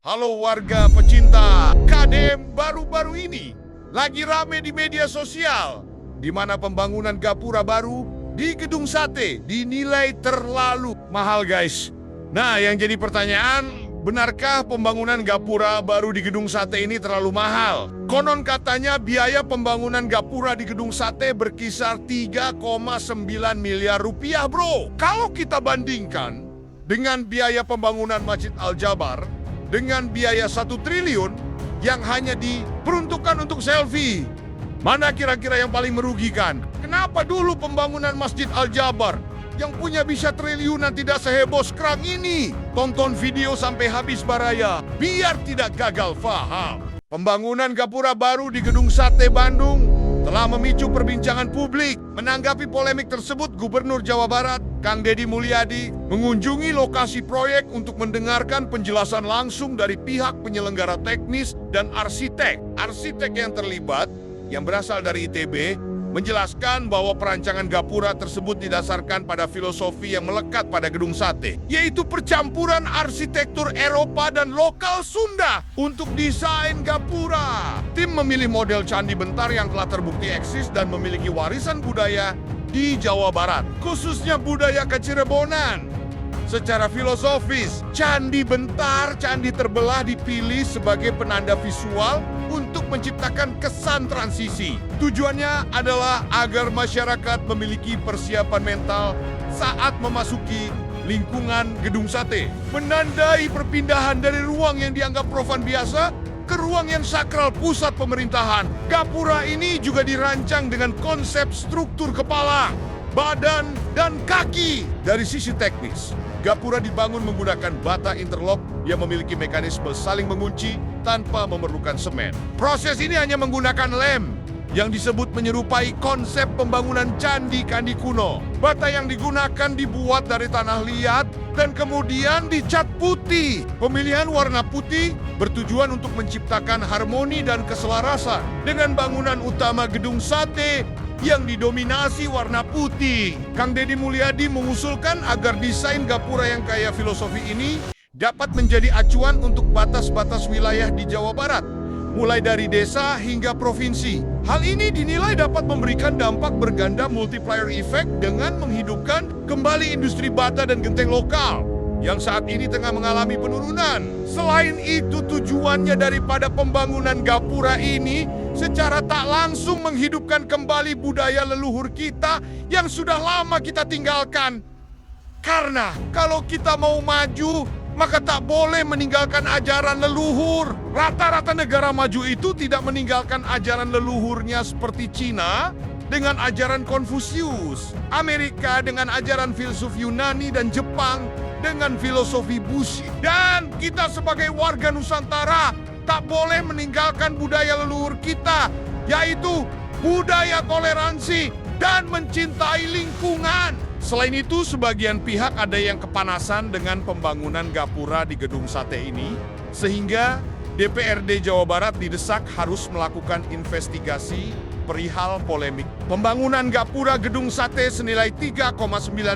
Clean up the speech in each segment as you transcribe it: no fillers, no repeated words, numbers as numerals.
Halo warga pecinta KDM baru-baru ini lagi rame di media sosial di mana pembangunan gapura baru di Gedung Sate dinilai terlalu mahal, guys. Nah, yang jadi pertanyaan, benarkah pembangunan gapura baru di Gedung Sate ini terlalu mahal? Konon katanya biaya pembangunan gapura di Gedung Sate berkisar 3,9 miliar rupiah, bro. Kalau kita bandingkan dengan biaya pembangunan Masjid Al-Jabar dengan biaya 1 triliun yang hanya diperuntukkan untuk selfie, mana kira-kira yang paling merugikan? Kenapa dulu pembangunan Masjid Al-Jabar yang punya bisa triliunan tidak seheboh sekarang ini? Tonton video sampai habis baraya, biar tidak gagal faham. Pembangunan gapura baru di Gedung Sate Bandung telah memicu perbincangan publik. Menanggapi polemik tersebut, Gubernur Jawa Barat, Kang Deddy Mulyadi, mengunjungi lokasi proyek untuk mendengarkan penjelasan langsung dari pihak penyelenggara teknis dan arsitek. Arsitek yang terlibat, yang berasal dari ITB, menjelaskan bahwa perancangan gapura tersebut didasarkan pada filosofi yang melekat pada Gedung Sate, yaitu percampuran arsitektur Eropa dan lokal Sunda untuk desain gapura. Tim memilih model Candi Bentar yang telah terbukti eksis dan memiliki warisan budaya di Jawa Barat, khususnya budaya Kecirebonan. Secara filosofis, Candi Bentar, candi terbelah, dipilih sebagai penanda visual untuk menciptakan kesan transisi. Tujuannya adalah agar masyarakat memiliki persiapan mental saat memasuki lingkungan Gedung Sate, menandai perpindahan dari ruang yang dianggap profan biasa ke ruang yang sakral pusat pemerintahan. Gapura ini juga dirancang dengan konsep struktur kepala, badan, dan kaki. Dari sisi teknis, gapura dibangun menggunakan bata interlock yang memiliki mekanisme saling mengunci tanpa memerlukan semen. Proses ini hanya menggunakan lem yang disebut menyerupai konsep pembangunan candi-candi kuno. Bata yang digunakan dibuat dari tanah liat dan kemudian dicat putih. Pemilihan warna putih bertujuan untuk menciptakan harmoni dan keselarasan dengan bangunan utama Gedung Sate yang didominasi warna putih. Kang Deddy Mulyadi mengusulkan agar desain gapura yang kaya filosofi ini dapat menjadi acuan untuk batas-batas wilayah di Jawa Barat, mulai dari desa hingga provinsi. Hal ini dinilai dapat memberikan dampak berganda multiplier effect dengan menghidupkan kembali industri bata dan genteng lokal yang saat ini tengah mengalami penurunan. Selain itu, tujuannya daripada pembangunan gapura ini secara tak langsung menghidupkan kembali budaya leluhur kita yang sudah lama kita tinggalkan. Karena kalau kita mau maju, maka tak boleh meninggalkan ajaran leluhur. Rata-rata negara maju itu tidak meninggalkan ajaran leluhurnya seperti Cina dengan ajaran Konfusius, Amerika dengan ajaran filsuf Yunani, dan Jepang dengan filosofi Buddha. Dan kita sebagai warga Nusantara tak boleh meninggalkan budaya leluhur kita, yaitu budaya toleransi dan mencintai lingkungan. Selain itu, sebagian pihak ada yang kepanasan dengan pembangunan gapura di Gedung Sate ini, sehingga DPRD Jawa Barat didesak harus melakukan investigasi perihal polemik pembangunan gapura Gedung Sate senilai 3,9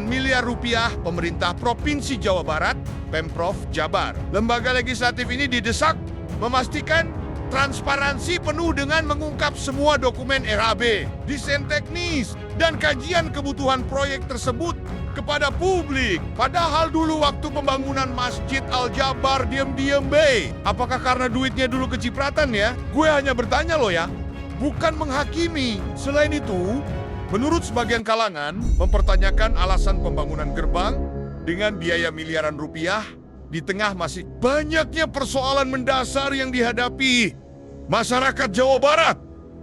miliar rupiah pemerintah Provinsi Jawa Barat, Pemprov Jabar. Lembaga legislatif ini didesak memastikan transparansi penuh dengan mengungkap semua dokumen RAB, desain teknis, dan kajian kebutuhan proyek tersebut kepada publik. Padahal dulu waktu pembangunan Masjid Al-Jabar diem-diem, be. Apakah karena duitnya dulu kecipratan ya? Gue hanya bertanya loh ya, bukan menghakimi. Selain itu, menurut sebagian kalangan, mempertanyakan alasan pembangunan gerbang dengan biaya miliaran rupiah di tengah masih banyaknya persoalan mendasar yang dihadapi masyarakat Jawa Barat.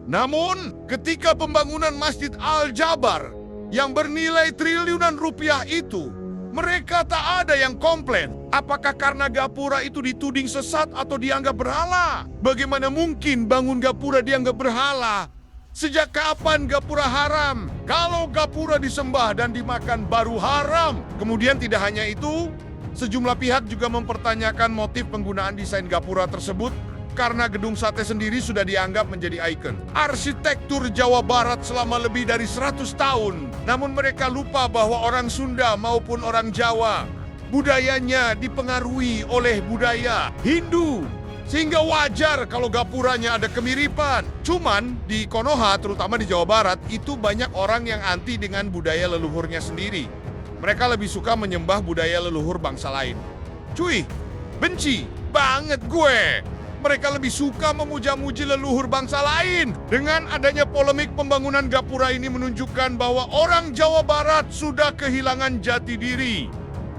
Namun, ketika pembangunan Masjid Al-Jabar yang bernilai triliunan rupiah itu, mereka tak ada yang komplain. Apakah karena gapura itu dituding sesat atau dianggap berhala? Bagaimana mungkin bangun gapura dianggap berhala? Sejak kapan gapura haram? Kalau gapura disembah dan dimakan baru haram. Kemudian tidak hanya itu, sejumlah pihak juga mempertanyakan motif penggunaan desain gapura tersebut karena Gedung Sate sendiri sudah dianggap menjadi ikon arsitektur Jawa Barat selama lebih dari 100 tahun. Namun mereka lupa bahwa orang Sunda maupun orang Jawa Budayanya dipengaruhi oleh budaya Hindu, sehingga wajar kalau gapuranya ada kemiripan. Cuman di Konoha, terutama di Jawa Barat, itu banyak orang yang anti dengan budaya leluhurnya sendiri. Mereka lebih suka menyembah budaya leluhur bangsa lain. Cuy, benci banget gue. Mereka lebih suka memuja-muji leluhur bangsa lain. Dengan adanya polemik pembangunan gapura ini menunjukkan bahwa orang Jawa Barat sudah kehilangan jati diri.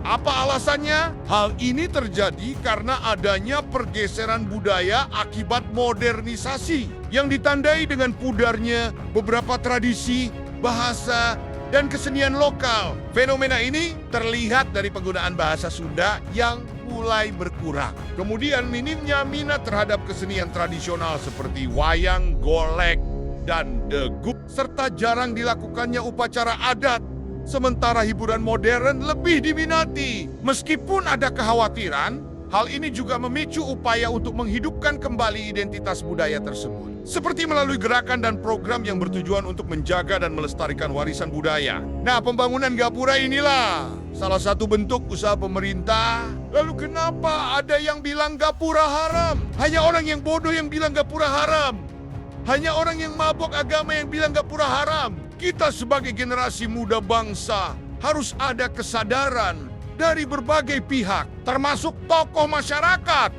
Apa alasannya? Hal ini terjadi karena adanya pergeseran budaya akibat modernisasi yang ditandai dengan pudarnya beberapa tradisi, bahasa, dan kesenian lokal. Fenomena ini terlihat dari penggunaan bahasa Sunda yang mulai berkurang. Kemudian minimnya minat terhadap kesenian tradisional seperti wayang, golek, dan deguk, serta jarang dilakukannya upacara adat. Sementara hiburan modern lebih diminati. Meskipun ada kekhawatiran, hal ini juga memicu upaya untuk menghidupkan kembali identitas budaya tersebut. Seperti melalui gerakan dan program yang bertujuan untuk menjaga dan melestarikan warisan budaya. Nah, pembangunan gapura inilah salah satu bentuk usaha pemerintah. Lalu kenapa ada yang bilang gapura haram? Hanya orang yang bodoh yang bilang gapura haram. Hanya orang yang mabok agama yang bilang gapura haram. Kita sebagai generasi muda bangsa harus ada kesadaran dari berbagai pihak, termasuk tokoh masyarakat,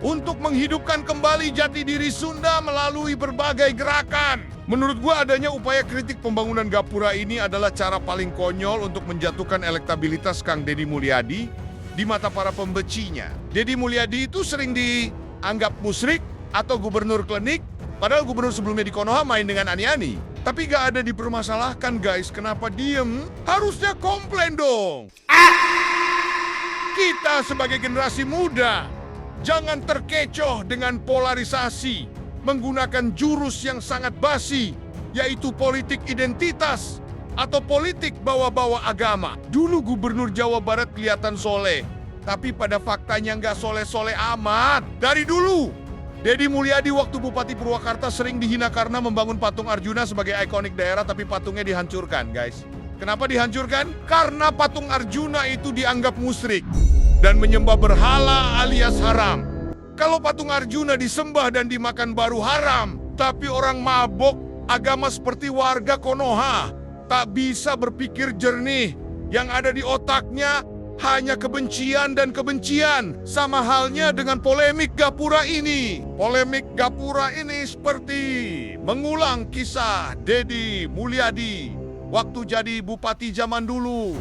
untuk menghidupkan kembali jati diri Sunda melalui berbagai gerakan. Menurut gua adanya upaya kritik pembangunan gapura ini adalah cara paling konyol untuk menjatuhkan elektabilitas Kang Deddy Mulyadi di mata para pembecinya. Deddy Mulyadi itu sering dianggap musyrik atau gubernur klinik, padahal gubernur sebelumnya di Konoha main dengan ani-ani. Tapi gak ada dipermasalahkan guys, kenapa diem? Harusnya komplain dong. Kita sebagai generasi muda, jangan terkecoh dengan polarisasi, menggunakan jurus yang sangat basi, yaitu politik identitas atau politik bawa-bawa agama. Dulu gubernur Jawa Barat kelihatan soleh, tapi pada faktanya nggak soleh-soleh amat. Dari dulu, Deddy Mulyadi waktu Bupati Purwakarta sering dihina karena membangun patung Arjuna sebagai ikonik daerah, tapi patungnya dihancurkan, guys. Kenapa dihancurkan? Karena patung Arjuna itu dianggap musyrik dan menyembah berhala alias haram. Kalau patung Arjuna disembah dan dimakan baru haram, tapi orang mabok agama seperti warga Konoha tak bisa berpikir jernih. Yang ada di otaknya hanya kebencian dan kebencian. Sama halnya dengan polemik gapura ini. Polemik gapura ini seperti mengulang kisah Deddy Mulyadi waktu jadi bupati zaman dulu.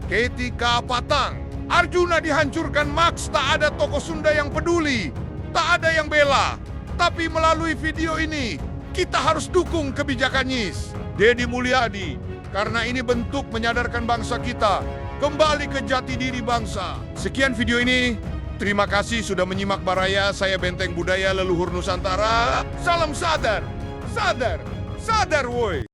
Ketika Patang Arjuna dihancurkan, maks tak ada tokoh Sunda yang peduli, tak ada yang bela. Tapi melalui video ini, kita harus dukung kebijakan Nyis Deddy Mulyadi, karena ini bentuk menyadarkan bangsa kita kembali ke jati diri bangsa. Sekian video ini, terima kasih sudah menyimak Baraya. Saya Benteng Budaya Leluhur Nusantara. Salam sadar, sadar, sadar woi.